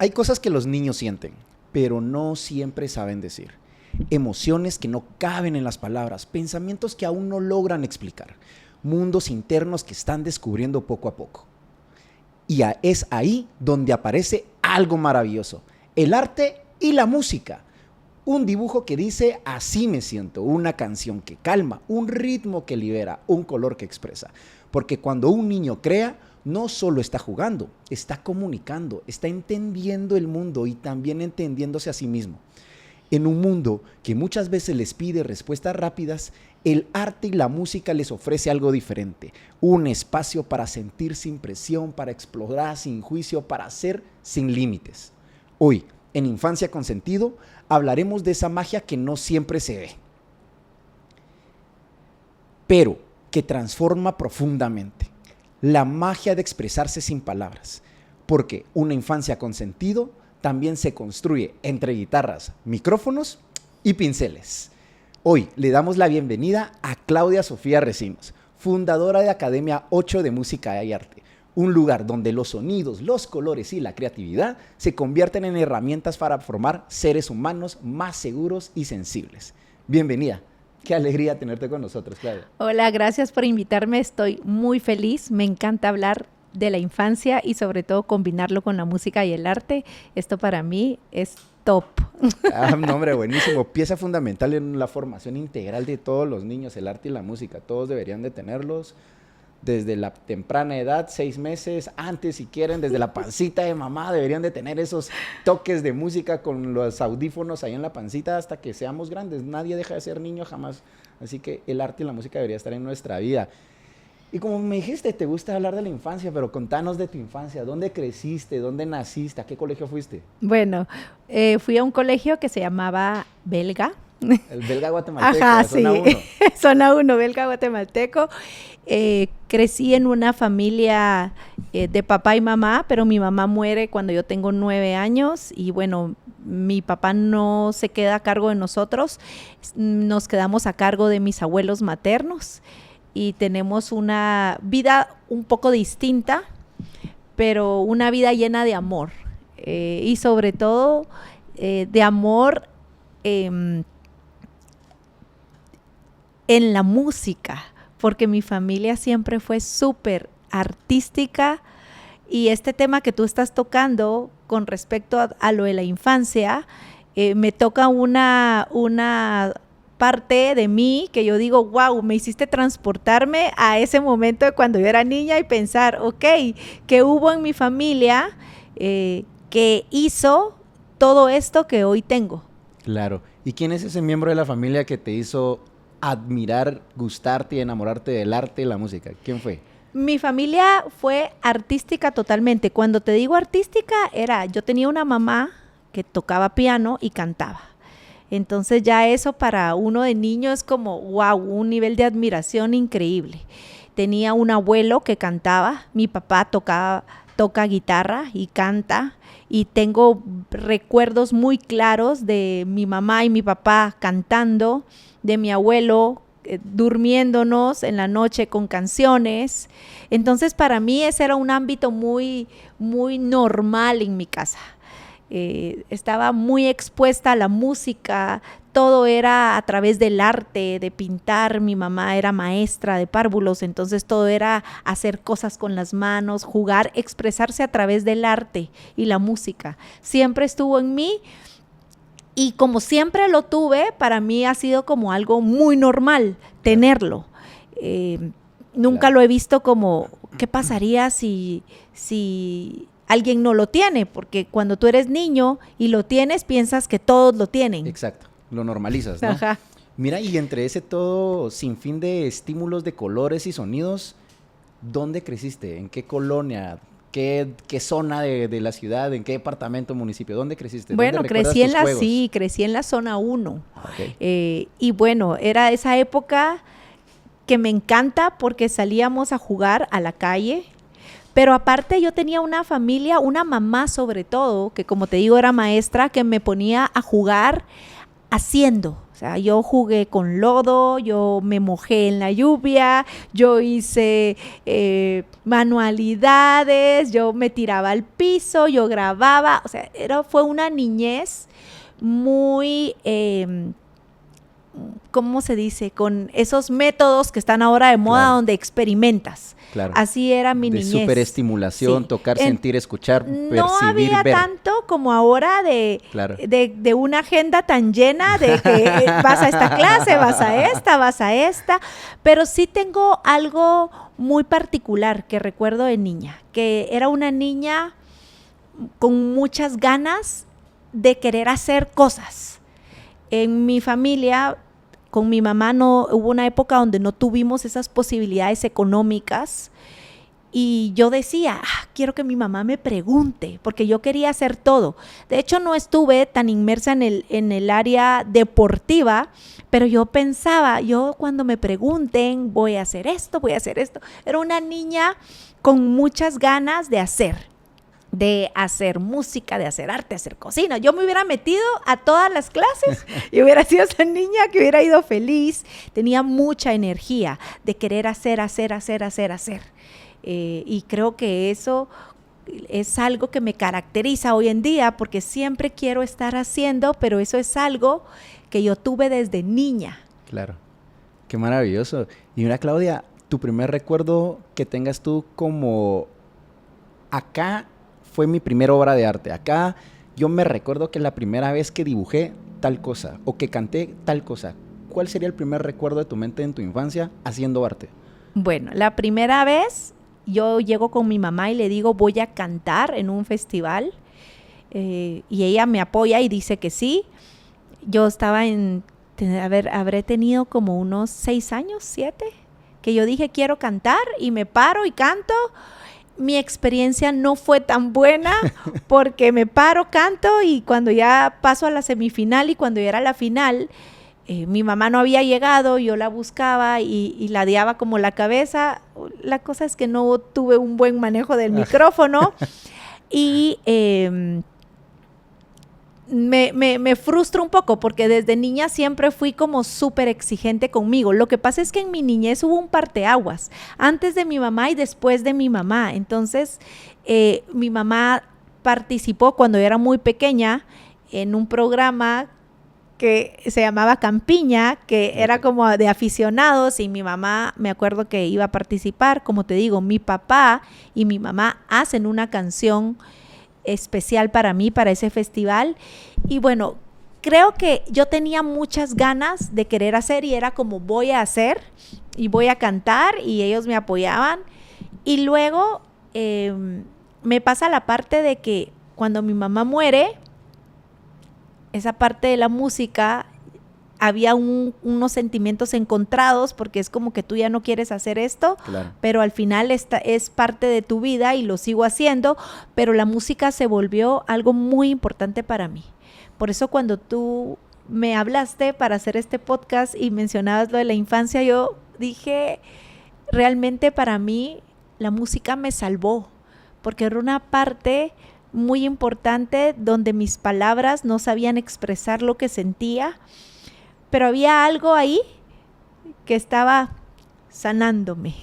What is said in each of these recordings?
Hay cosas que los niños sienten, pero no siempre saben decir. Emociones que no caben en las palabras, pensamientos que aún no logran explicar, mundos internos que están descubriendo poco a poco. Y es ahí donde aparece algo maravilloso, el arte y la música. Un dibujo que dice así me siento, una canción que calma, un ritmo que libera, un color que expresa. Porque cuando un niño crea, no solo está jugando, está comunicando, está entendiendo el mundo y también entendiéndose a sí mismo. En un mundo que muchas veces les pide respuestas rápidas, el arte y la música les ofrece algo diferente. Un espacio para sentir sin presión, para explorar sin juicio, para hacer sin límites. Hoy, en Infancia con Sentido, hablaremos de esa magia que no siempre se ve, pero que transforma profundamente. La magia de expresarse sin palabras. Porque una infancia con sentido también se construye entre guitarras, micrófonos y pinceles. Hoy le damos la bienvenida a Claudia Sofía Recinos, fundadora de Academia 8 de Música y Arte, un lugar donde los sonidos, los colores y la creatividad se convierten en herramientas para formar seres humanos más seguros y sensibles. Bienvenida. Qué alegría tenerte con nosotros, Claudia. Hola, gracias por invitarme. Estoy muy feliz. Me encanta hablar de la infancia y sobre todo combinarlo con la música y el arte. Esto para mí es top. No, hombre, buenísimo. Pieza fundamental en la formación integral de todos los niños, el arte y la música. Todos deberían de tenerlos desde la temprana edad, 6 meses, antes si quieren, desde la pancita de mamá, deberían de tener esos toques de música con los audífonos ahí en la pancita hasta que seamos grandes. Nadie deja de ser niño jamás. Así que el arte y la música debería estar en nuestra vida. Y como me dijiste, te gusta hablar de la infancia, pero contanos de tu infancia. ¿Dónde creciste? ¿Dónde naciste? ¿A qué colegio fuiste? Bueno, fui a un colegio que se llamaba Belga. El Belga Guatemalteco. Ajá, Zona sí. 1. Zona 1, Belga Guatemalteco. Crecí en una familia de papá y mamá, pero mi mamá muere cuando yo tengo 9 años y bueno, mi papá no se queda a cargo de nosotros, nos quedamos a cargo de mis abuelos maternos y tenemos una vida un poco distinta, pero una vida llena de amor y sobre todo de amor en la música, porque mi familia siempre fue súper artística y este tema que tú estás tocando con respecto a lo de la infancia, me toca una parte de mí que yo digo, wow, me hiciste transportarme a ese momento de cuando yo era niña y pensar, ok, ¿qué hubo en mi familia que hizo todo esto que hoy tengo? Claro. ¿Y quién es ese miembro de la familia que te hizo admirar, gustarte y enamorarte del arte y la música? ¿Quién fue? Mi familia fue artística totalmente. Cuando te digo artística, yo tenía una mamá que tocaba piano y cantaba. Entonces ya eso para uno de niño es como, wow, un nivel de admiración increíble. Tenía un abuelo que cantaba, mi papá toca guitarra y canta, y tengo recuerdos muy claros de mi mamá y mi papá cantando, de mi abuelo durmiéndonos en la noche con canciones. Entonces para mí ese era un ámbito muy, muy normal en mi casa. Estaba muy expuesta a la música, todo era a través del arte, de pintar. Mi mamá era maestra de párvulos, entonces todo era hacer cosas con las manos, jugar, expresarse a través del arte y la música. Siempre estuvo en mí. Y como siempre lo tuve, para mí ha sido como algo muy normal tenerlo. Nunca lo he visto como, ¿qué pasaría si alguien no lo tiene? Porque cuando tú eres niño y lo tienes, piensas que todos lo tienen. Exacto, lo normalizas, ¿no? Ajá. Mira, y entre ese todo sinfín de estímulos de colores y sonidos, ¿dónde creciste? ¿En qué colonia? ¿Qué zona de la ciudad? ¿En qué departamento, municipio? ¿Dónde creciste? Bueno, crecí en la zona 1. Okay. Y bueno, era esa época que me encanta porque salíamos a jugar a la calle. Pero aparte yo tenía una familia, una mamá sobre todo, que como te digo era maestra, que me ponía a jugar haciendo. O sea, yo jugué con lodo, yo me mojé en la lluvia, yo hice manualidades, yo me tiraba al piso, yo grababa. O sea, fue una niñez muy, ¿cómo se dice? Con esos métodos que están ahora de moda, Claro. donde experimentas. Claro. Así era mi De niñez. superestimulación, Sí. tocar, sentir, escuchar, No percibir, había ver. tanto como ahora Claro. de una agenda tan llena de que vas a esta clase, vas a esta, pero sí tengo algo muy particular que recuerdo de niña, que era una niña con muchas ganas de querer hacer cosas. En mi familia, con mi mamá, no hubo una época donde no tuvimos esas posibilidades económicas. Y yo decía, quiero que mi mamá me pregunte, porque yo quería hacer todo. De hecho, no estuve tan inmersa en el área deportiva, pero yo pensaba, yo cuando me pregunten, voy a hacer esto, voy a hacer esto. Era una niña con muchas ganas de hacer música, de hacer arte, de hacer cocina. Yo me hubiera metido a todas las clases y hubiera sido esa niña que hubiera ido feliz. Tenía mucha energía de querer hacer. Y creo que eso es algo que me caracteriza hoy en día, porque siempre quiero estar haciendo, pero eso es algo que yo tuve desde niña. Claro. Qué maravilloso. Y mira, Claudia, tu primer recuerdo que tengas tú como acá fue mi primera obra de arte. Acá yo me recuerdo que la primera vez que dibujé tal cosa o que canté tal cosa. ¿Cuál sería el primer recuerdo de tu mente en tu infancia haciendo arte? Bueno, la primera vez yo llego con mi mamá y le digo, voy a cantar en un festival, y ella me apoya y dice que sí. Yo estaba habré tenido como unos 6 años, 7, que yo dije, quiero cantar, y me paro y canto. Mi experiencia no fue tan buena porque me paro, canto, y cuando ya paso a la semifinal y cuando ya era la final, mi mamá no había llegado, yo la buscaba y ladeaba como la cabeza. La cosa es que no tuve un buen manejo del micrófono y me frustra un poco porque desde niña siempre fui como súper exigente conmigo. Lo que pasa es que en mi niñez hubo un parteaguas, antes de mi mamá y después de mi mamá. Entonces, mi mamá participó cuando yo era muy pequeña en un programa que se llamaba Campiña, que era como de aficionados, y mi mamá, me acuerdo que iba a participar. Como te digo, mi papá y mi mamá hacen una canción especial para mí, para ese festival. Y bueno, creo que yo tenía muchas ganas de querer hacer, y era como, voy a hacer y voy a cantar, y ellos me apoyaban. Y luego me pasa la parte de que cuando mi mamá muere, esa parte de la música, había unos sentimientos encontrados, porque es como que tú ya no quieres hacer esto, Claro. pero al final esta es parte de tu vida y lo sigo haciendo, pero la música se volvió algo muy importante para mí. Por eso cuando tú me hablaste para hacer este podcast y mencionabas lo de la infancia, yo dije, realmente para mí la música me salvó, porque era una parte muy importante donde mis palabras no sabían expresar lo que sentía, pero había algo ahí que estaba sanándome.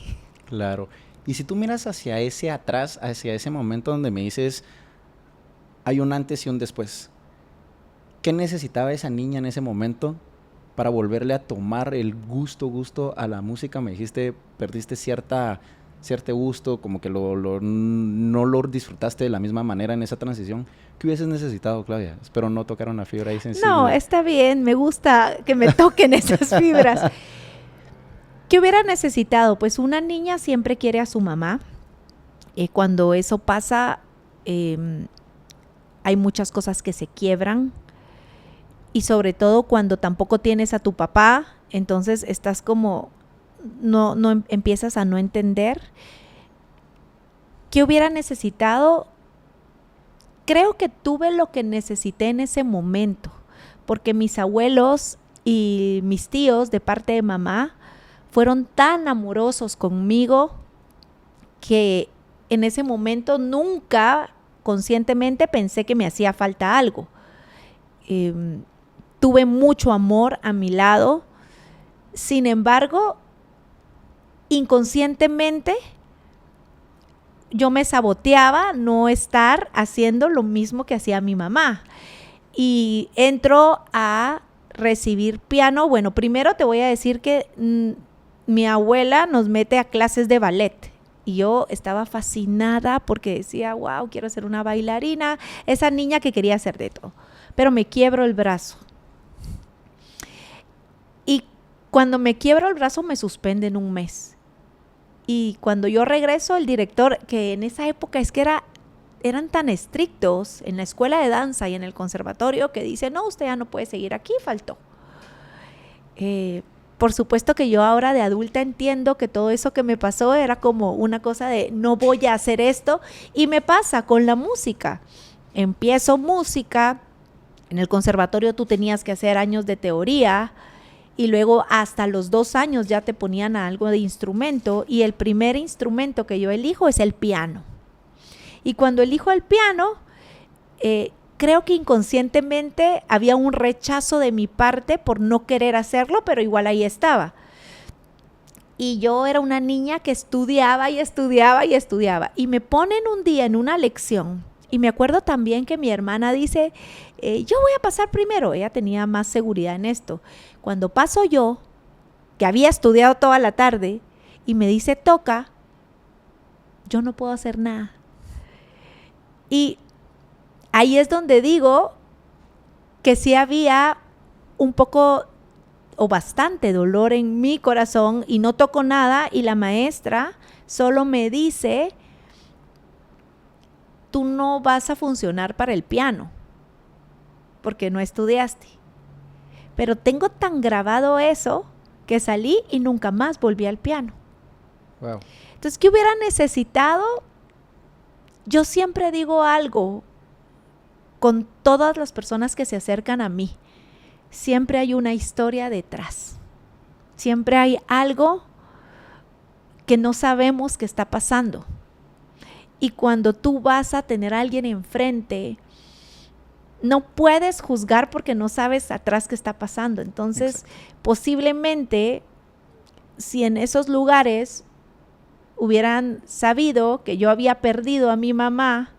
Claro. Y si tú miras hacia ese atrás, hacia ese momento donde me dices, hay un antes y un después, ¿qué necesitaba esa niña en ese momento para volverle a tomar el gusto a la música? Me dijiste, perdiste cierto gusto, como que no lo disfrutaste de la misma manera en esa transición. ¿Qué hubieses necesitado, Claudia? Espero no tocar una fibra ahí sensible. No, está bien, me gusta que me toquen esas fibras. ¿Qué hubiera necesitado? Pues una niña siempre quiere a su mamá. Cuando eso pasa, hay muchas cosas que se quiebran. Y sobre todo cuando tampoco tienes a tu papá, entonces estás como, no empiezas a no entender. ¿Qué hubiera necesitado? Creo que tuve lo que necesité en ese momento, porque mis abuelos y mis tíos de parte de mamá fueron tan amorosos conmigo que en ese momento nunca conscientemente pensé que me hacía falta algo. tuve mucho amor a mi lado. Sin embargo, inconscientemente yo me saboteaba no estar haciendo lo mismo que hacía mi mamá. Y entro a recibir piano. Bueno, primero te voy a decir que mi abuela nos mete a clases de ballet. Y yo estaba fascinada porque decía, wow, quiero ser una bailarina. Esa niña que quería hacer de todo. Pero me quiebro el brazo. Y cuando me quiebro el brazo me suspenden un mes. Y cuando yo regreso, el director, que en esa época es que eran tan estrictos en la escuela de danza y en el conservatorio, que dice, no, usted ya no puede seguir aquí, faltó. Por supuesto que yo ahora de adulta entiendo que todo eso que me pasó era como una cosa de no voy a hacer esto, y me pasa con la música. Empiezo música, en el conservatorio tú tenías que hacer años de teoría, y luego hasta los 2 años ya te ponían a algo de instrumento, y el primer instrumento que yo elijo es el piano. Y cuando elijo el piano, creo que inconscientemente había un rechazo de mi parte por no querer hacerlo, pero igual ahí estaba. Y yo era una niña que estudiaba y estudiaba y estudiaba. Y me ponen un día en una lección, y me acuerdo también que mi hermana dice, yo voy a pasar primero. Ella tenía más seguridad en esto. Cuando paso yo, que había estudiado toda la tarde, y me dice, toca, yo no puedo hacer nada. Y ahí es donde digo que sí había un poco o bastante dolor en mi corazón, y no toco nada, y la maestra solo me dice, tú no vas a funcionar para el piano porque no estudiaste. Pero tengo tan grabado eso que salí y nunca más volví al piano. Wow. Entonces, ¿qué hubiera necesitado? Yo siempre digo algo con todas las personas que se acercan a mí. Siempre hay una historia detrás. Siempre hay algo que no sabemos que está pasando. Y cuando tú vas a tener a alguien enfrente, no puedes juzgar porque no sabes atrás qué está pasando. Entonces, posiblemente, si en esos lugares hubieran sabido que yo había perdido a mi mamá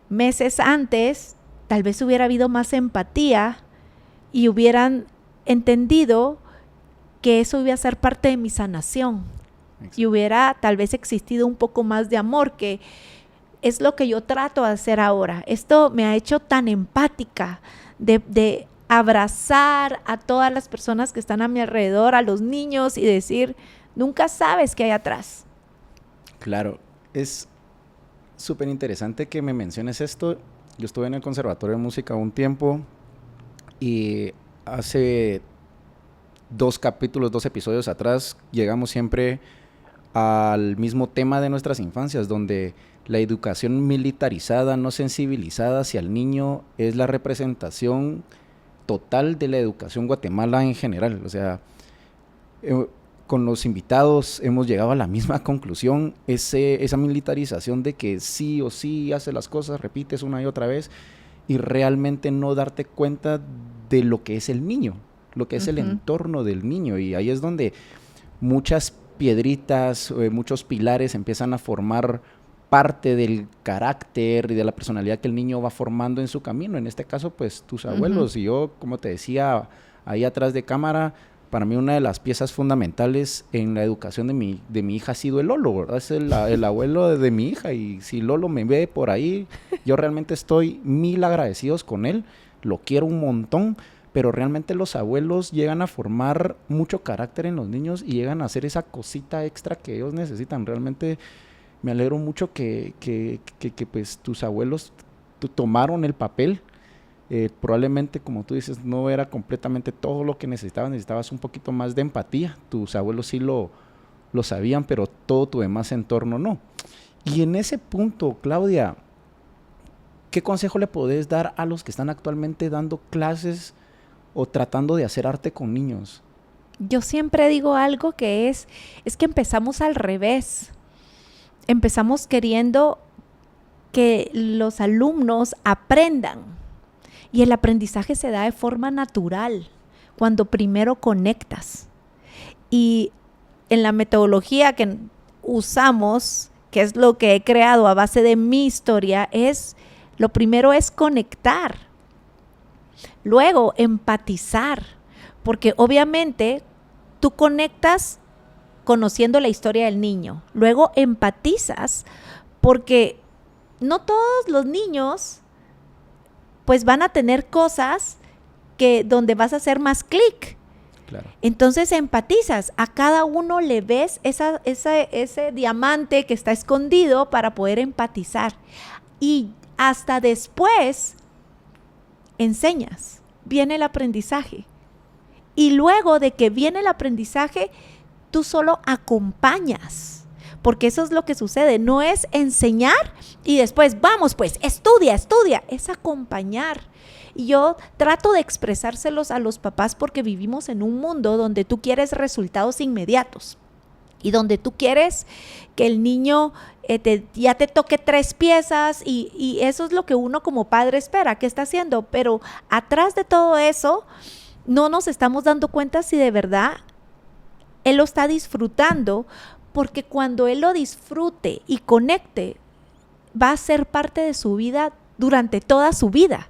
meses antes, tal vez hubiera habido más empatía y hubieran entendido que eso iba a ser parte de mi sanación. Exacto. Y hubiera tal vez existido un poco más de amor, que es lo que yo trato de hacer ahora. Esto me ha hecho tan empática, de abrazar a todas las personas que están a mi alrededor, a los niños, y decir, nunca sabes qué hay atrás. Claro, es súper interesante que me menciones esto. Yo estuve en el Conservatorio de Música un tiempo, y hace 2 episodios atrás, llegamos siempre al mismo tema de nuestras infancias, donde la educación militarizada, no sensibilizada hacia el niño, es la representación total de la educación Guatemala en general. O sea, con los invitados hemos llegado a la misma conclusión, esa militarización de que sí o sí haces las cosas, repites una y otra vez, y realmente no darte cuenta de lo que es el niño, lo que es el entorno del niño. Y ahí es donde muchas piedritas, muchos pilares empiezan a formar parte del carácter y de la personalidad que el niño va formando en su camino. En este caso, pues, tus abuelos. Y yo, como te decía, ahí atrás de cámara, para mí una de las piezas fundamentales en la educación de mi hija ha sido el Lolo, ¿verdad? Es el abuelo de mi hija, y si Lolo me ve por ahí, yo realmente estoy 1000 agradecidos con él, lo quiero un montón, pero realmente los abuelos llegan a formar mucho carácter en los niños y llegan a hacer esa cosita extra que ellos necesitan. Realmente me alegro mucho que pues tus abuelos tomaron el papel. Probablemente, como tú dices, no era completamente todo lo que necesitabas un poquito más de empatía. Tus abuelos sí lo sabían, pero todo tu demás entorno no. Y en ese punto, Claudia, ¿qué consejo le podés dar a los que están actualmente dando clases o tratando de hacer arte con niños? Yo siempre digo algo que es que empezamos al revés. Empezamos queriendo que los alumnos aprendan. Y el aprendizaje se da de forma natural, cuando primero conectas. Y en la metodología que usamos, que es lo que he creado a base de mi historia, lo primero es conectar. Luego, empatizar. Porque obviamente tú conectas conociendo la historia del niño. Luego empatizas porque no todos los niños pues van a tener cosas donde vas a hacer más clic. Claro. Entonces empatizas, a cada uno le ves ese diamante que está escondido para poder empatizar. Y hasta después enseñas, viene el aprendizaje. Y luego de que viene el aprendizaje, tú solo acompañas. Porque eso es lo que sucede, no es enseñar y después vamos pues, estudia, es acompañar. Y yo trato de expresárselos a los papás porque vivimos en un mundo donde tú quieres resultados inmediatos y donde tú quieres que el niño ya te toque 3 piezas y eso es lo que uno como padre espera, ¿qué está haciendo? Pero atrás de todo eso no nos estamos dando cuenta si de verdad él lo está disfrutando, porque cuando él lo disfrute y conecte, va a ser parte de su vida durante toda su vida.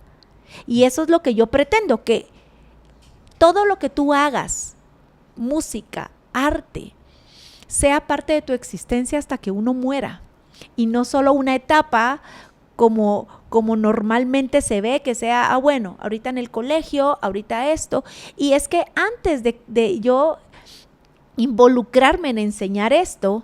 Y eso es lo que yo pretendo, que todo lo que tú hagas, música, arte, sea parte de tu existencia hasta que uno muera. Y no solo una etapa como normalmente se ve, que sea, bueno, ahorita en el colegio, ahorita esto. Y es que antes de yo involucrarme en enseñar esto,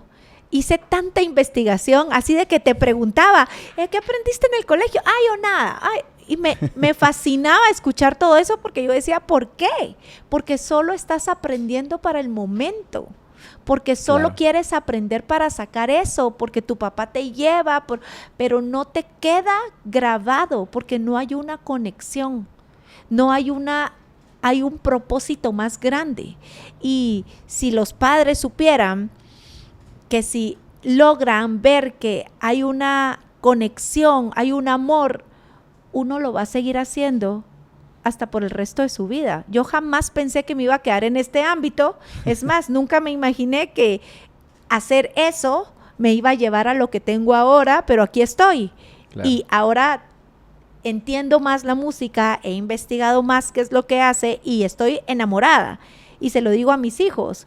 hice tanta investigación, así de que te preguntaba, ¿qué aprendiste en el colegio? Yo nada. Y me fascinaba escuchar todo eso porque yo decía, ¿por qué? Porque solo estás aprendiendo para el momento, porque solo quieres aprender para sacar eso, porque tu papá te lleva, pero no te queda grabado, porque no hay una conexión, hay un propósito más grande. Y si los padres supieran que si logran ver que hay una conexión, hay un amor, uno lo va a seguir haciendo hasta por el resto de su vida. Yo jamás pensé que me iba a quedar en este ámbito. Es más, nunca me imaginé que hacer eso me iba a llevar a lo que tengo ahora, pero aquí estoy. Claro. Y ahora entiendo más la música, he investigado más qué es lo que hace y estoy enamorada. Y se lo digo a mis hijos.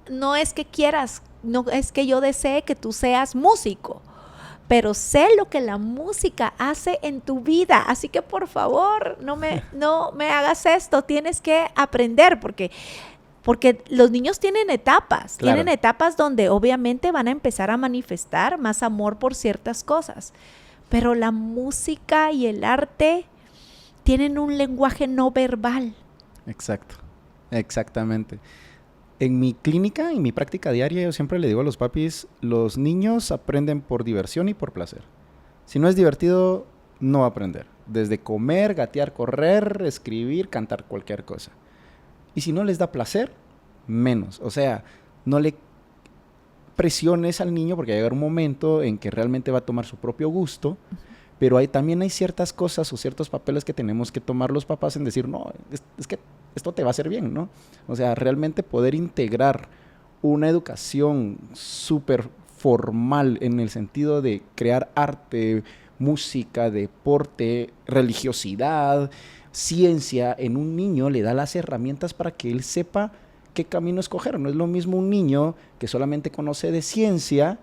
No es que quieras, no es que yo desee que tú seas músico, pero sé lo que la música hace en tu vida, así que por favor no me hagas esto, tienes que aprender, porque los niños tienen etapas, tienen etapas donde obviamente van a empezar a manifestar más amor por ciertas cosas, pero la música y el arte tienen un lenguaje no verbal. Exacto, exactamente. En mi clínica, en mi práctica diaria, yo siempre le digo a los papis, los niños aprenden por diversión y por placer. Si no es divertido, no va a aprender. Desde comer, gatear, correr, escribir, cantar, cualquier cosa. Y si no les da placer, menos. O sea, no le presiones al niño porque va a llegar un momento en que realmente va a tomar su propio gusto. Pero también hay ciertas cosas o ciertos papeles que tenemos que tomar los papás en decir, no, es que esto te va a hacer bien, ¿no? O sea, realmente poder integrar una educación súper formal en el sentido de crear arte, música, deporte, religiosidad, ciencia en un niño le da las herramientas para que él sepa qué camino escoger. No es lo mismo un niño que solamente conoce de ciencia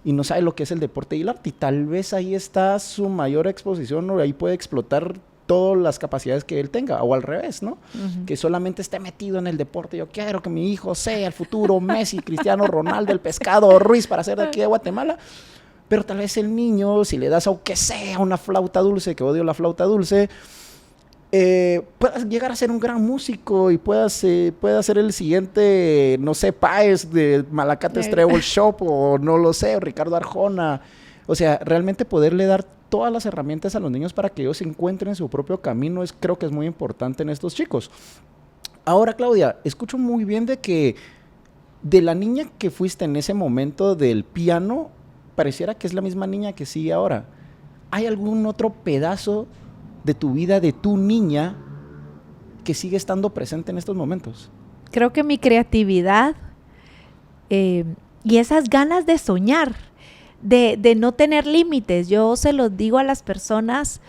y no sabe lo que es el deporte y el arte. Y tal vez ahí está su mayor exposición o ahí puede explotar todas las capacidades que él tenga, o al revés, ¿no? Que solamente esté metido en el deporte. Yo quiero que mi hijo sea el futuro Messi, Cristiano Ronaldo, el Pescado Ruiz para ser de aquí de Guatemala. Pero tal vez el niño, si le das aunque sea una flauta dulce, que odio la flauta dulce, pueda llegar a ser un gran músico y pueda ser el siguiente, no sé, Páez de Malacates Treble Shop o no lo sé, Ricardo Arjona. O sea, realmente poderle dar todas las herramientas a los niños para que ellos encuentren su propio camino creo que es muy importante en estos chicos. Ahora, Claudia, escucho muy bien de que de la niña que fuiste en ese momento del piano, pareciera que es la misma niña que sigue ahora. ¿Hay algún otro pedazo de tu vida, de tu niña, que sigue estando presente en estos momentos? Creo que mi creatividad y esas ganas de soñar, de no tener límites. Yo se los digo a las personas,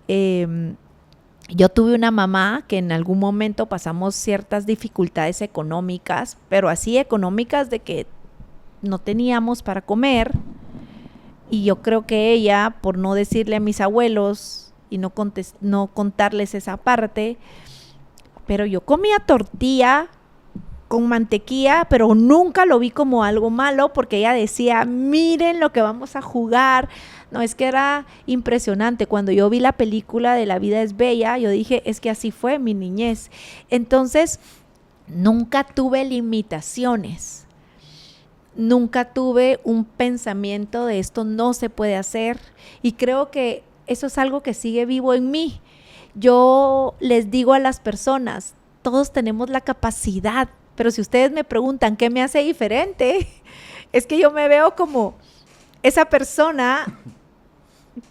yo tuve una mamá que en algún momento pasamos ciertas dificultades económicas, pero así económicas de que no teníamos para comer, y yo creo que ella, por no decirle a mis abuelos y no contarles esa parte, pero yo comía tortilla con mantequilla, pero nunca lo vi como algo malo, porque ella decía, miren lo que vamos a jugar. No, es que era impresionante. Cuando yo vi la película de La vida es bella, yo dije, es que así fue mi niñez. Entonces, nunca tuve limitaciones. Nunca tuve un pensamiento de esto no se puede hacer. Y creo que eso es algo que sigue vivo en mí. Yo les digo a las personas, todos tenemos la capacidad, pero si ustedes me preguntan qué me hace diferente, es que yo me veo como esa persona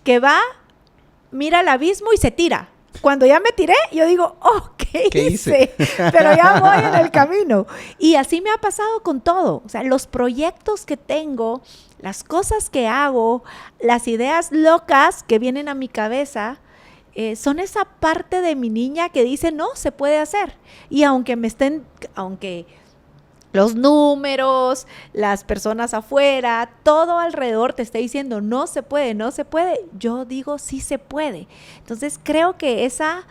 que va, mira el abismo y se tira. Cuando ya me tiré, yo digo, oh, ¿qué hice? Pero ya voy en el camino. Y así me ha pasado con todo. O sea, los proyectos que tengo, las cosas que hago, las ideas locas que vienen a mi cabeza, son esa parte de mi niña que dice, no, se puede hacer. Y aunque los números, las personas afuera, todo alrededor te esté diciendo, no se puede, no se puede, yo digo, sí se puede. Entonces creo que esa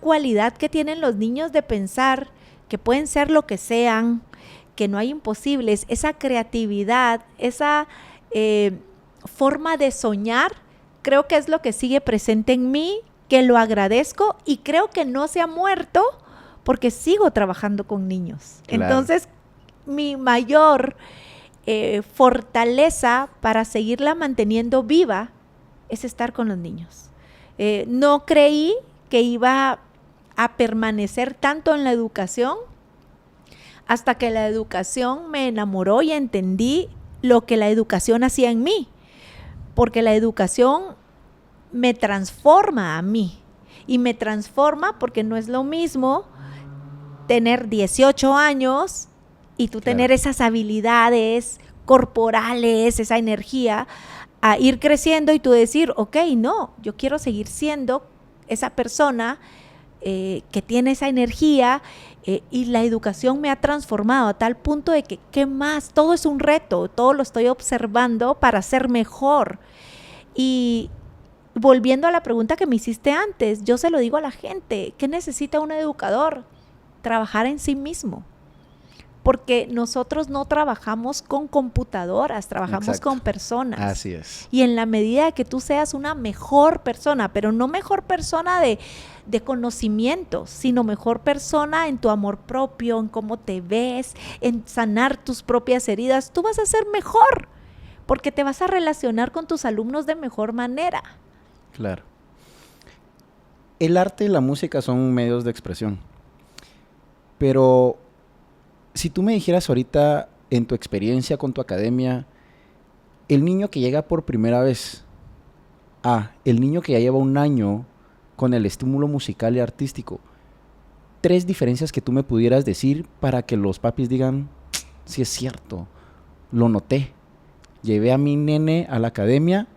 cualidad que tienen los niños de pensar que pueden ser lo que sean, que no hay imposibles, esa creatividad, esa forma de soñar, creo que es lo que sigue presente en mí, que lo agradezco y creo que no se ha muerto porque sigo trabajando con niños. Claro. Entonces, mi mayor fortaleza para seguirla manteniendo viva es estar con los niños. No creí que iba a permanecer tanto en la educación hasta que la educación me enamoró y entendí lo que la educación hacía en mí, porque la educación me transforma a mí y me transforma porque no es lo mismo tener 18 años y tú tener esas habilidades corporales, esa energía, a ir creciendo y tú decir, ok, no, yo quiero seguir siendo esa persona que tiene esa energía y la educación me ha transformado a tal punto de que, ¿qué más? Todo es un reto, todo lo estoy observando para ser mejor. Y volviendo a la pregunta que me hiciste antes, yo se lo digo a la gente, ¿qué necesita un educador? Trabajar en sí mismo. Porque nosotros no trabajamos con computadoras, trabajamos con personas. Así es. Y en la medida que tú seas una mejor persona, pero no mejor persona de conocimientos, sino mejor persona en tu amor propio, en cómo te ves, en sanar tus propias heridas, tú vas a ser mejor, porque te vas a relacionar con tus alumnos de mejor manera. Claro. El arte y la música son medios de expresión, pero si tú me dijeras ahorita, en tu experiencia con tu academia, el niño que llega por primera vez, el niño que ya lleva un año con el estímulo musical y artístico, 3 diferencias que tú me pudieras decir para que los papis digan, sí es cierto, lo noté, llevé a mi nene a la academia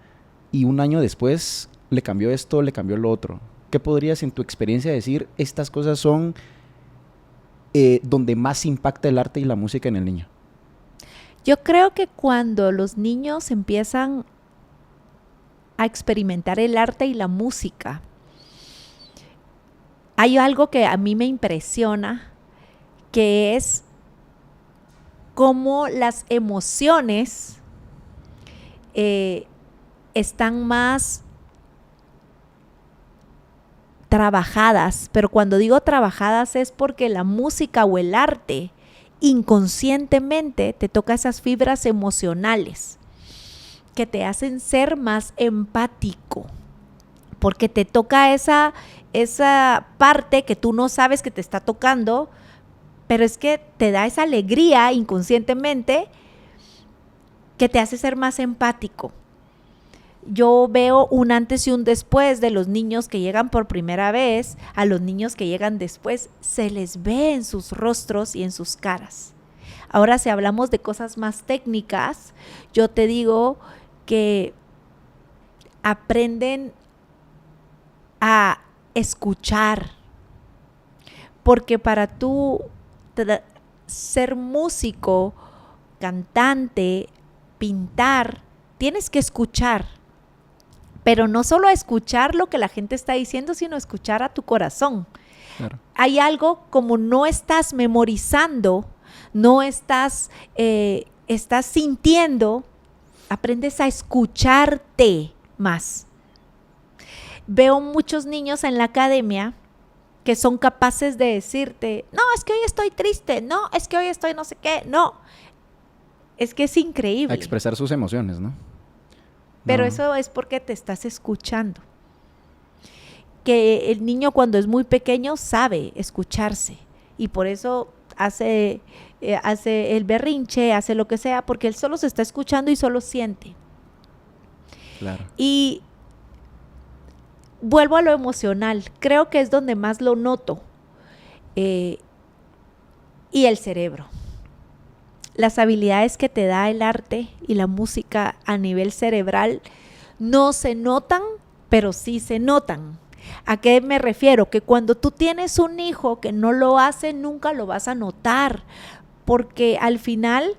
y un año después le cambió esto, le cambió lo otro. ¿Qué podrías en tu experiencia decir? Estas cosas son donde más impacta el arte y la música en el niño. Yo creo que cuando los niños empiezan a experimentar el arte y la música, hay algo que a mí me impresiona, que es cómo las emociones están más trabajadas, pero cuando digo trabajadas es porque la música o el arte inconscientemente te toca esas fibras emocionales que te hacen ser más empático, porque te toca esa parte que tú no sabes que te está tocando, pero es que te da esa alegría inconscientemente que te hace ser más empático. yo veo un antes y un después de los niños que llegan por primera vez a los niños que llegan después. Se les ve en sus rostros y en sus caras. Ahora, si hablamos de cosas más técnicas, yo te digo que aprenden a escuchar, porque para tú ser músico, cantante, pintar, tienes que escuchar, pero no solo escuchar lo que la gente está diciendo, sino escuchar a tu corazón. Claro. Hay algo como no estás memorizando, no estás sintiendo, aprendes a escucharte más. Veo muchos niños en la academia que son capaces de decirte, no, es que hoy estoy triste, no, es que hoy estoy no sé qué, no. Es que es increíble. A expresar sus emociones, ¿no? Pero eso es porque te estás escuchando. Que el niño cuando es muy pequeño sabe escucharse y por eso hace el berrinche, hace lo que sea, porque él solo se está escuchando y solo siente. Claro. Y vuelvo a lo emocional, creo que es donde más lo noto. Y el cerebro. Las habilidades que te da el arte y la música a nivel cerebral no se notan, pero sí se notan. ¿A qué me refiero? Que cuando tú tienes un hijo que no lo hace, nunca lo vas a notar, porque al final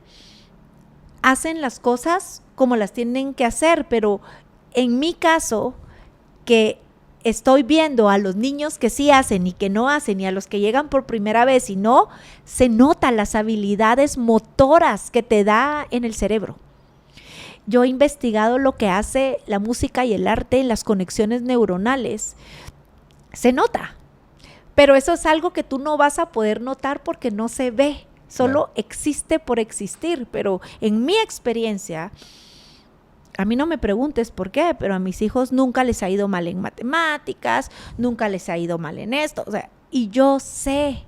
hacen las cosas como las tienen que hacer, pero en mi caso, que estoy viendo a los niños que sí hacen y que no hacen y a los que llegan por primera vez y no, se notan las habilidades motoras que te da en el cerebro. Yo he investigado lo que hace la música y el arte en las conexiones neuronales. Se nota, pero eso es algo que tú no vas a poder notar porque no se ve, solo existe por existir. Pero en mi experiencia, a mí no me preguntes por qué, pero a mis hijos nunca les ha ido mal en matemáticas, nunca les ha ido mal en esto, o sea, y yo sé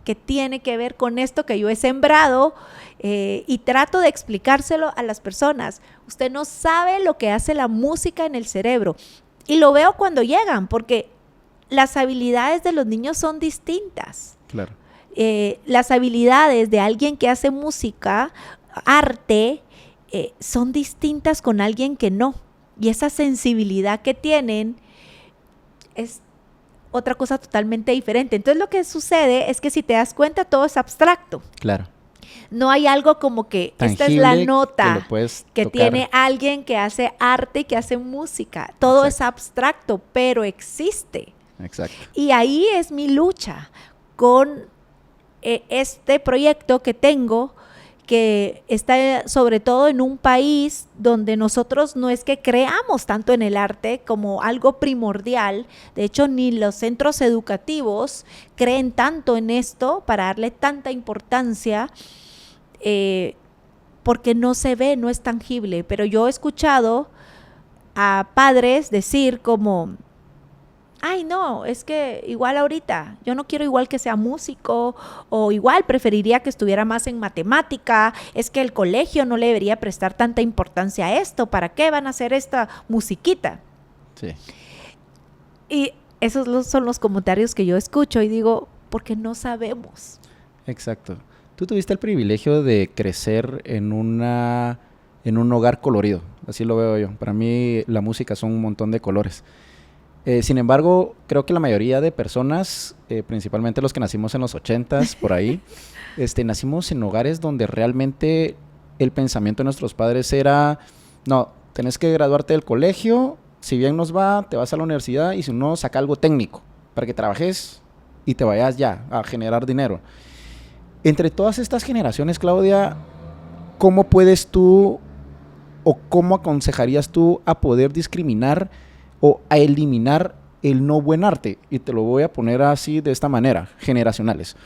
que tiene que ver con esto que yo he sembrado y trato de explicárselo a las personas. Usted no sabe lo que hace la música en el cerebro y lo veo cuando llegan, porque las habilidades de los niños son distintas. Claro. Las habilidades de alguien que hace música, arte, son distintas con alguien que no. Y esa sensibilidad que tienen es otra cosa totalmente diferente. Entonces lo que sucede es que si te das cuenta todo es abstracto. Claro. No hay algo como que tangible, esta es la nota que tiene alguien que hace arte y que hace música. Todo es abstracto, pero existe. Exacto. Y ahí es mi lucha con este proyecto que tengo, que está sobre todo en un país donde nosotros no es que creamos tanto en el arte como algo primordial. De hecho, ni los centros educativos creen tanto en esto para darle tanta importancia, porque no se ve, no es tangible. Pero yo he escuchado a padres decir como, ay no, es que igual ahorita, yo no quiero igual que sea músico, o igual preferiría que estuviera más en matemática, es que el colegio no le debería prestar tanta importancia a esto, ¿para qué van a hacer esta musiquita? Sí. Y esos son los comentarios que yo escucho y digo, porque no sabemos. Exacto. Tú tuviste el privilegio de crecer en un hogar colorido, así lo veo yo. Para mí la música son un montón de colores. Sin embargo, creo que la mayoría de personas, principalmente los que nacimos en los 80s, por ahí, nacimos en hogares donde realmente el pensamiento de nuestros padres era, no, tenés que graduarte del colegio, si bien nos va, te vas a la universidad y si no, saca algo técnico para que trabajes y te vayas ya a generar dinero. Entre todas estas generaciones, Claudia, ¿cómo puedes tú o cómo aconsejarías tú a poder discriminar o a eliminar el no buen arte? Y te lo voy a poner así, de esta manera, generacionales.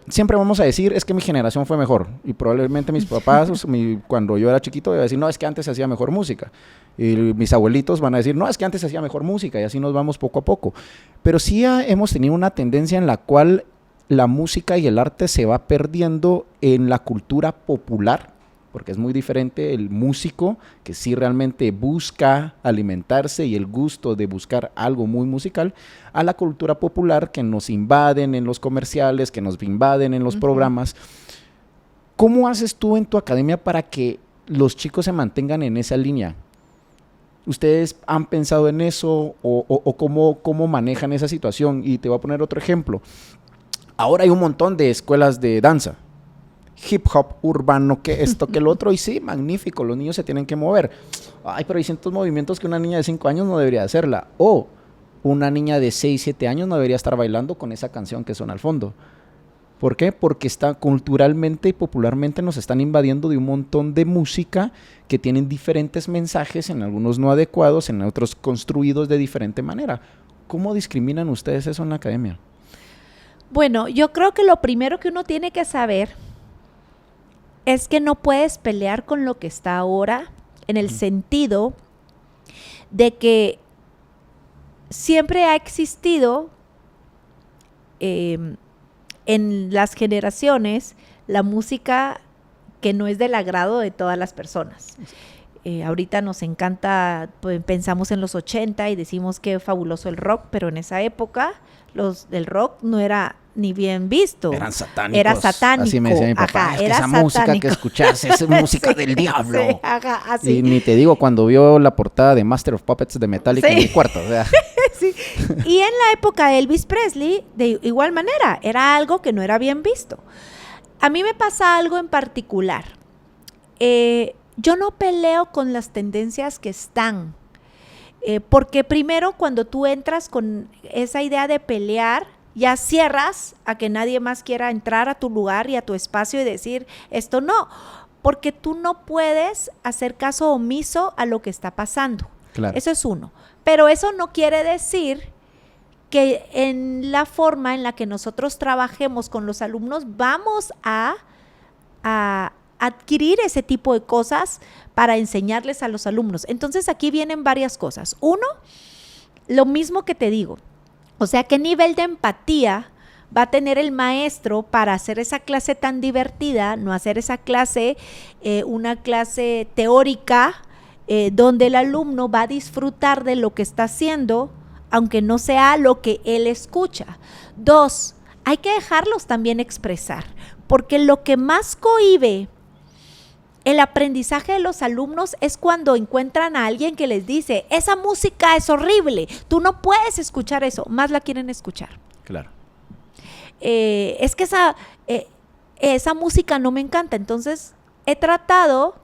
Siempre vamos a decir, es que mi generación fue mejor. Y probablemente mis papás, cuando yo era chiquito, iba a decir, no, es que antes se hacía mejor música. Y mis abuelitos van a decir, no, es que antes se hacía mejor música. Y así nos vamos poco a poco. Pero sí hemos tenido una tendencia en la cual la música y el arte se va perdiendo en la cultura popular, porque es muy diferente el músico que sí realmente busca alimentarse y el gusto de buscar algo muy musical, a la cultura popular que nos invaden en los comerciales, que nos invaden en los programas. ¿Cómo haces tú en tu academia para que los chicos se mantengan en esa línea? ¿Ustedes han pensado en eso o cómo manejan esa situación? Y te voy a poner otro ejemplo. Ahora hay un montón de escuelas de danza, hip hop, urbano, que esto, que el otro, y sí, magnífico, los niños se tienen que mover. Ay, pero hay ciertos movimientos que una niña de 5 años no debería hacerla, o una niña de 6, 7 años no debería estar bailando con esa canción que suena al fondo. ¿Por qué? Porque está culturalmente y popularmente nos están invadiendo de un montón de música que tienen diferentes mensajes, en algunos no adecuados, en otros construidos de diferente manera. ¿Cómo discriminan ustedes eso en la academia? Bueno, yo creo que lo primero que uno tiene que saber es que no puedes pelear con lo que está ahora, en el sentido de que siempre ha existido en las generaciones la música que no es del agrado de todas las personas. Ahorita nos encanta, pues, pensamos en los 80 y decimos que fabuloso el rock, pero en esa época el rock no era ni bien visto. Eran satánicos. Era satánico. Así me decía mi papá, ajá, es que era esa satánico. música que escuchas es música sí, del diablo. Sí, ajá, así. Y ni te digo cuando vio la portada de Master of Puppets de Metallica en mi cuarto. O sea. Sí. Y en la época de Elvis Presley, de igual manera, era algo que no era bien visto. A mí me pasa algo en particular. Yo no peleo con las tendencias que están, porque primero cuando tú entras con esa idea de pelear, ya cierras a que nadie más quiera entrar a tu lugar y a tu espacio y decir esto no, porque tú no puedes hacer caso omiso a lo que está pasando. Claro. Eso es uno. Pero eso no quiere decir que en la forma en la que nosotros trabajemos con los alumnos vamos a adquirir ese tipo de cosas para enseñarles a los alumnos. Entonces aquí vienen varias cosas. Uno, lo mismo que te digo, o sea, ¿qué nivel de empatía va a tener el maestro para hacer esa clase tan divertida, no hacer esa clase, una clase teórica, donde el alumno va a disfrutar de lo que está haciendo, aunque no sea lo que él escucha? Dos, hay que dejarlos también expresar, porque lo que más cohíbe el aprendizaje de los alumnos es cuando encuentran a alguien que les dice, esa música es horrible, tú no puedes escuchar eso, más la quieren escuchar. Claro. Es que esa música no me encanta. Entonces he tratado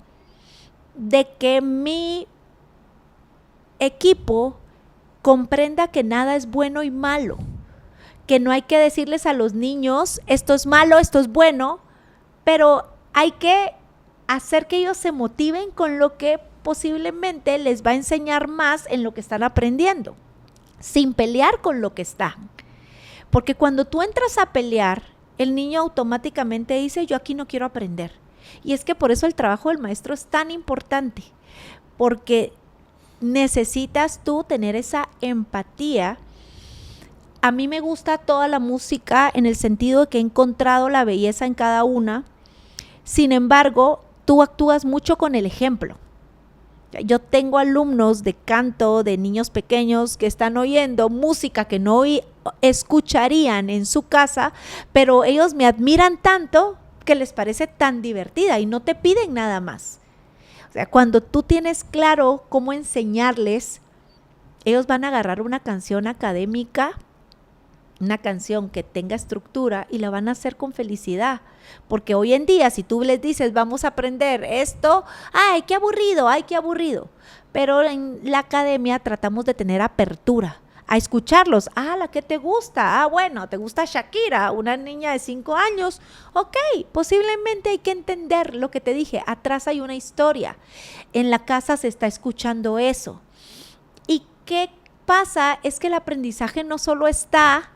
de que mi equipo comprenda que nada es bueno y malo, que no hay que decirles a los niños esto es malo, esto es bueno, pero hay que hacer que ellos se motiven con lo que posiblemente les va a enseñar más en lo que están aprendiendo, sin pelear con lo que está. Porque cuando tú entras a pelear, el niño automáticamente dice, yo aquí no quiero aprender. Y es que por eso el trabajo del maestro es tan importante, porque necesitas tú tener esa empatía. A mí me gusta toda la música en el sentido de que he encontrado la belleza en cada una. Sin embargo, tú actúas mucho con el ejemplo. Yo tengo alumnos de canto, de niños pequeños que están oyendo música que no escucharían en su casa, pero ellos me admiran tanto que les parece tan divertida y no te piden nada más. O sea, cuando tú tienes claro cómo enseñarles, ellos van a agarrar una canción académica, una canción que tenga estructura y la van a hacer con felicidad, porque hoy en día si tú les dices vamos a aprender esto, ay, qué aburrido, pero en la academia tratamos de tener apertura a escucharlos. ¿La que te gusta? Bueno, te gusta Shakira, una niña de 5 años, ok, posiblemente hay que entender lo que te dije, atrás hay una historia, en la casa se está escuchando eso. ¿Y qué pasa? Es que el aprendizaje no solo está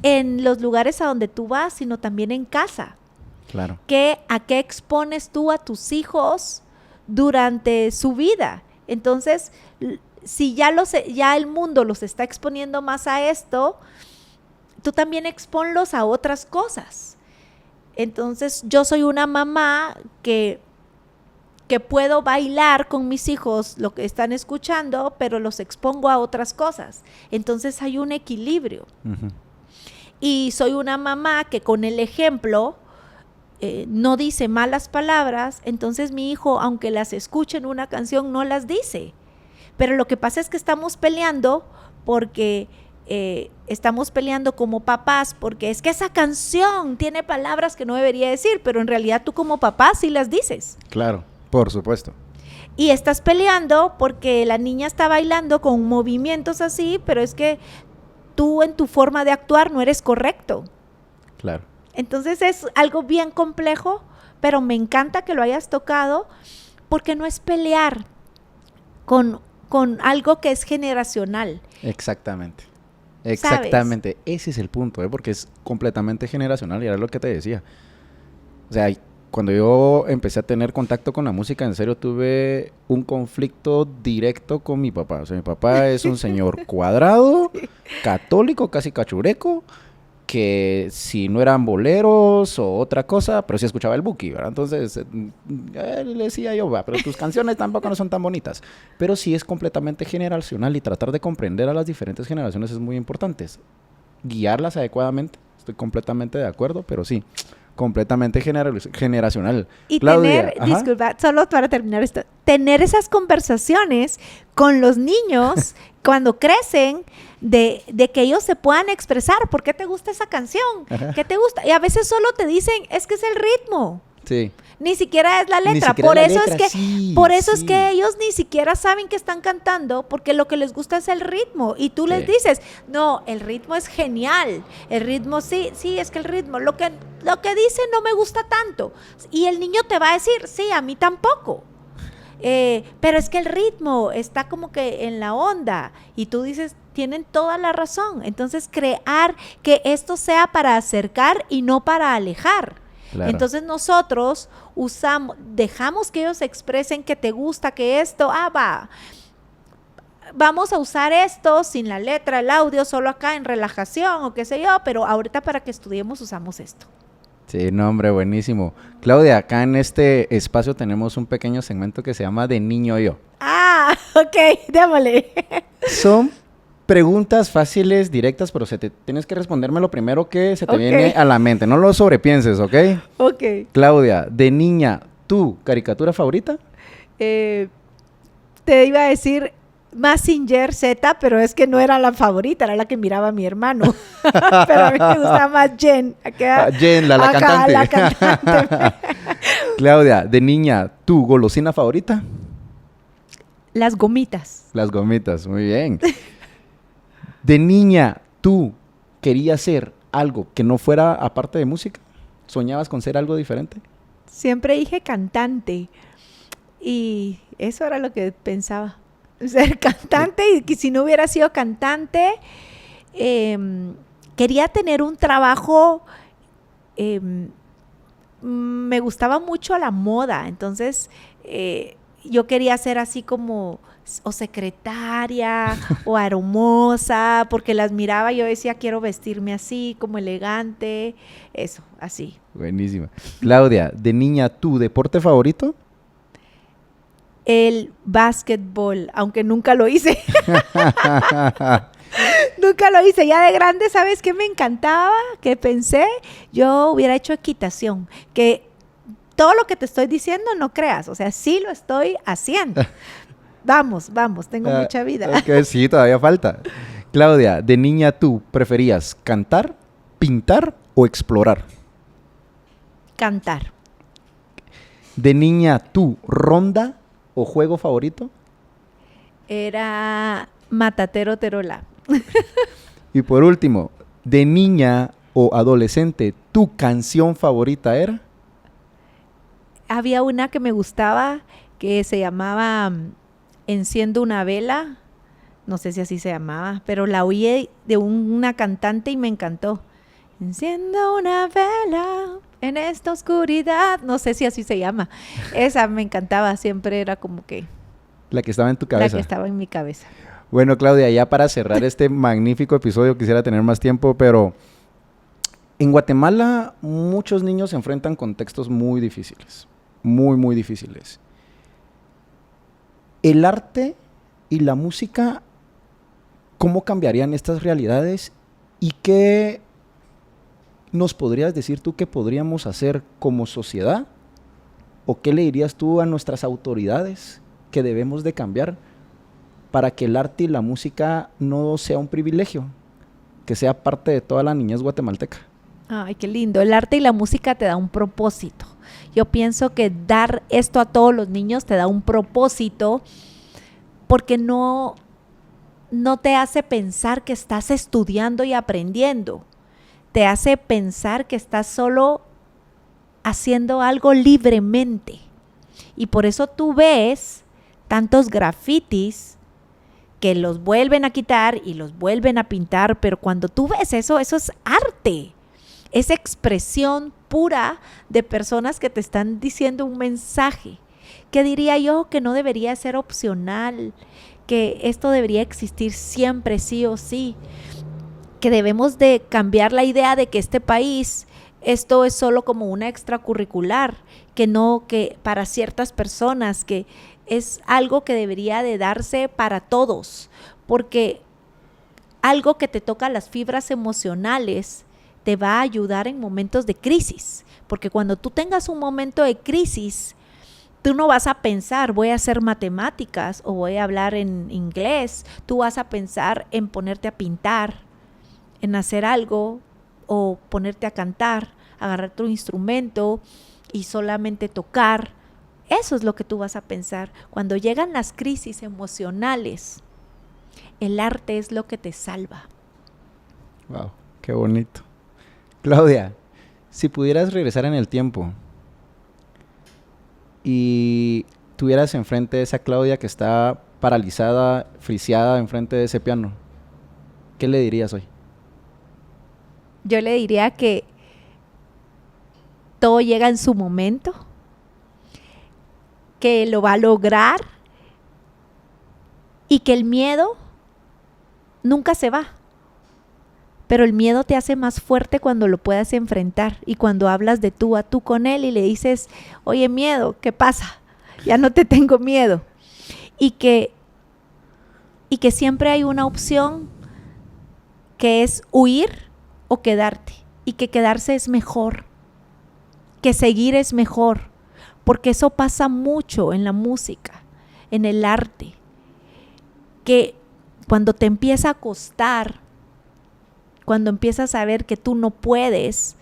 en los lugares a donde tú vas, sino también en casa. Claro. ¿A qué expones tú a tus hijos durante su vida? Entonces, si ya el mundo los está exponiendo más a esto, tú también exponlos a otras cosas. Entonces yo soy una mamá que puedo bailar con mis hijos lo que están escuchando, pero los expongo a otras cosas. Entonces hay un equilibrio. Ujú. Y soy una mamá que con el ejemplo no dice malas palabras, entonces mi hijo, aunque las escuche en una canción, no las dice. Pero lo que pasa es que estamos peleando porque estamos peleando como papás, porque es que esa canción tiene palabras que no debería decir, pero en realidad tú como papá sí las dices. Claro, por supuesto. Y estás peleando porque la niña está bailando con movimientos así, pero es que tú en tu forma de actuar no eres correcto. Claro. Entonces es algo bien complejo, pero me encanta que lo hayas tocado porque no es pelear con algo que es generacional. Exactamente. Exactamente. Ese es el punto, porque es completamente generacional y era lo que te decía. O sea, cuando yo empecé a tener contacto con la música, en serio tuve un conflicto directo con mi papá. O sea, mi papá es un señor cuadrado, católico, casi cachureco, que si no eran boleros o otra cosa, pero sí escuchaba el Buki, ¿verdad? Entonces, le decía yo, va, pero tus canciones tampoco no son tan bonitas. Pero sí es completamente generacional y tratar de comprender a las diferentes generaciones es muy importante. Guiarlas adecuadamente, estoy completamente de acuerdo, pero sí, completamente generacional. Y Claudia, disculpa, solo para terminar esto, tener esas conversaciones con los niños cuando crecen, de que ellos se puedan expresar. ¿Por qué te gusta esa canción? Ajá. ¿Qué te gusta? Y a veces solo te dicen, es que es el ritmo. Sí. Ni siquiera es la letra. Siquiera Por la eso letra, es que, sí, por eso sí. es que ellos ni siquiera saben que están cantando, porque lo que les gusta es el ritmo. Y tú les Sí. dices, no, el ritmo es genial. El ritmo sí, es que el ritmo, lo que dice no me gusta tanto. Y el niño te va a decir, sí, a mí tampoco. Pero es que el ritmo está como que en la onda. Y tú dices, tienen toda la razón. Entonces, crear que esto sea para acercar y no para alejar. Claro. Entonces nosotros dejamos que ellos expresen que te gusta, que esto, vamos a usar esto sin la letra, el audio, solo acá en relajación o qué sé yo, pero ahorita para que estudiemos usamos esto. Sí, no, hombre, buenísimo. Claudia, acá en este espacio tenemos un pequeño segmento que se llama De Niño Yo. Ok, démosle. Son preguntas fáciles, directas, pero tienes que responderme lo primero que se te viene a la mente. No lo sobrepienses, ¿ok? Ok. Claudia, de niña, ¿tu caricatura favorita? Te iba a decir Mazinger Z, pero es que no era la favorita, era la que miraba mi hermano. Pero a mí me gustaba más Jen. Jen, la cantante. La cantante. Claudia, de niña, ¿tu golosina favorita? Las gomitas. Las gomitas, muy bien. De niña, ¿tú querías ser algo que no fuera aparte de música? ¿Soñabas con ser algo diferente? Siempre dije cantante. Y eso era lo que pensaba. Ser cantante, y que si no hubiera sido cantante, quería tener un trabajo. Me gustaba mucho la moda, entonces yo quería ser así como o secretaria o aromosa, porque las miraba y yo decía, quiero vestirme así, como elegante, eso, así. Buenísima. Claudia, de niña, ¿tu deporte favorito? El básquetbol, aunque nunca lo hice. Nunca lo hice. Ya de grande, ¿sabes qué me encantaba? Que pensé, yo hubiera hecho equitación. Que todo lo que te estoy diciendo no creas. O sea, sí lo estoy haciendo. Vamos, tengo mucha vida. Okay, sí, todavía falta. Claudia, de niña, ¿tú preferías cantar, pintar o explorar? Cantar. De niña, ¿tú ronda o juego favorito? Era Matatero Terola. Y por último, de niña o adolescente, ¿tu canción favorita era? Había una que me gustaba que se llamaba Enciendo una vela. No sé si así se llamaba, pero la oí de una cantante y me encantó. Enciendo una vela en esta oscuridad. No sé si así se llama. Esa me encantaba, siempre era como que La que estaba en tu cabeza. la que estaba en mi cabeza. Bueno, Claudia, ya para cerrar este magnífico episodio, quisiera tener más tiempo, pero En Guatemala muchos niños se enfrentan con textos muy difíciles, muy, muy difíciles. El arte y la música, ¿cómo cambiarían estas realidades? ¿Y qué nos podrías decir tú que podríamos hacer como sociedad? ¿O qué le dirías tú a nuestras autoridades que debemos de cambiar para que el arte y la música no sea un privilegio, que sea parte de toda la niñez guatemalteca? Ay, qué lindo. El arte y la música te da un propósito. Yo pienso que dar esto a todos los niños te da un propósito porque no te hace pensar que estás estudiando y aprendiendo. Te hace pensar que estás solo haciendo algo libremente. Y por eso tú ves tantos grafitis que los vuelven a quitar y los vuelven a pintar, pero cuando tú ves eso es arte. Es expresión pura de personas que te están diciendo un mensaje. Que diría yo que no debería ser opcional, que esto debería existir siempre, sí o sí. Que debemos de cambiar la idea de que este país, esto es solo como una extracurricular, que no, que para ciertas personas, que es algo que debería de darse para todos, porque algo que te toca las fibras emocionales te va a ayudar en momentos de crisis, porque cuando tú tengas un momento de crisis, tú no vas a pensar, voy a hacer matemáticas o voy a hablar en inglés, tú vas a pensar en ponerte a pintar, en hacer algo o ponerte a cantar, agarrar tu instrumento y solamente tocar. Eso es lo que tú vas a pensar. Cuando llegan las crisis emocionales, el arte es lo que te salva. Wow, qué bonito. Claudia, si pudieras regresar en el tiempo y tuvieras enfrente de esa Claudia que está paralizada, friseada enfrente de ese piano, ¿qué le dirías hoy? Yo le diría que todo llega en su momento, que lo va a lograr y que el miedo nunca se va. Pero el miedo te hace más fuerte cuando lo puedas enfrentar y cuando hablas de tú a tú con él y le dices, oye, miedo, ¿qué pasa? Ya no te tengo miedo. Y que siempre hay una opción que es huir o quedarte. Y que quedarse es mejor, que seguir es mejor, porque eso pasa mucho en la música, en el arte, que cuando te empieza a costar, cuando empiezas a ver que tú no puedes,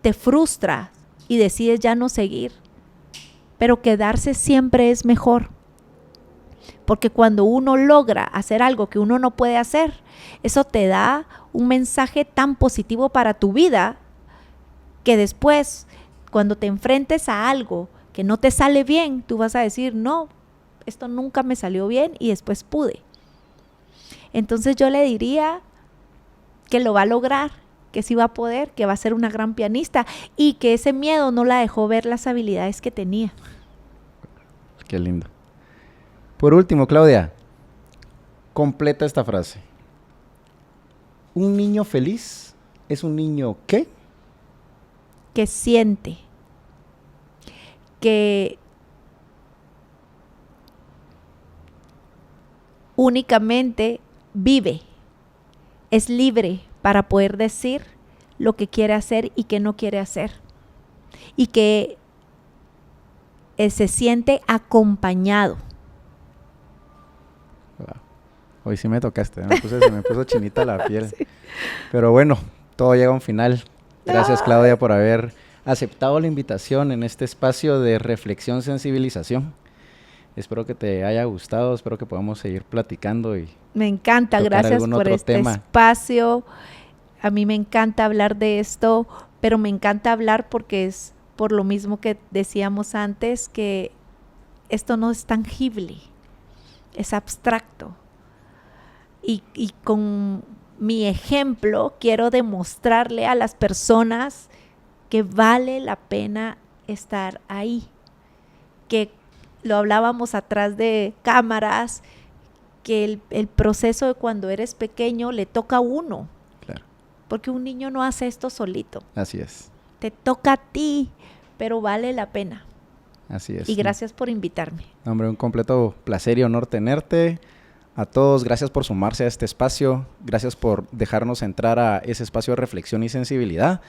te frustra y decides ya no seguir. Pero quedarse siempre es mejor. Porque cuando uno logra hacer algo que uno no puede hacer, eso te da un mensaje tan positivo para tu vida que después, cuando te enfrentes a algo que no te sale bien, tú vas a decir, no, esto nunca me salió bien y después pude. Entonces yo le diría que lo va a lograr, que sí va a poder, que va a ser una gran pianista y que ese miedo no la dejó ver las habilidades que tenía. Qué lindo. Por último, Claudia, completa esta frase. ¿Un niño feliz es un niño qué? Que siente, que únicamente vive. Es libre para poder decir lo que quiere hacer y que no quiere hacer. Y que se siente acompañado. Wow. Hoy sí me tocaste, se me puso chinita la piel. Sí. Pero bueno, todo llega a un final. Gracias, Claudia, por haber aceptado la invitación en este espacio de reflexión, sensibilización. Espero que te haya gustado, espero que podamos seguir platicando y me encanta, gracias por este espacio. A mí me encanta hablar de esto, pero me encanta hablar porque es por lo mismo que decíamos antes, que esto no es tangible, es abstracto. Y con mi ejemplo quiero demostrarle a las personas que vale la pena estar ahí, que lo hablábamos atrás de cámaras, que el proceso de cuando eres pequeño le toca a uno. Claro. porque un niño no hace esto solito. Así es. Te toca a ti, pero vale la pena. Así es. Y gracias por invitarme. Hombre, un completo placer y honor tenerte. A todos, gracias por sumarse a este espacio. Gracias por dejarnos entrar a ese espacio de reflexión y sensibilidad.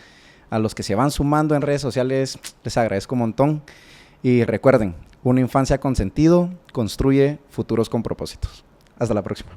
A los que se van sumando en redes sociales, les agradezco un montón. Y recuerden, una infancia con sentido construye futuros con propósitos. Hasta la próxima.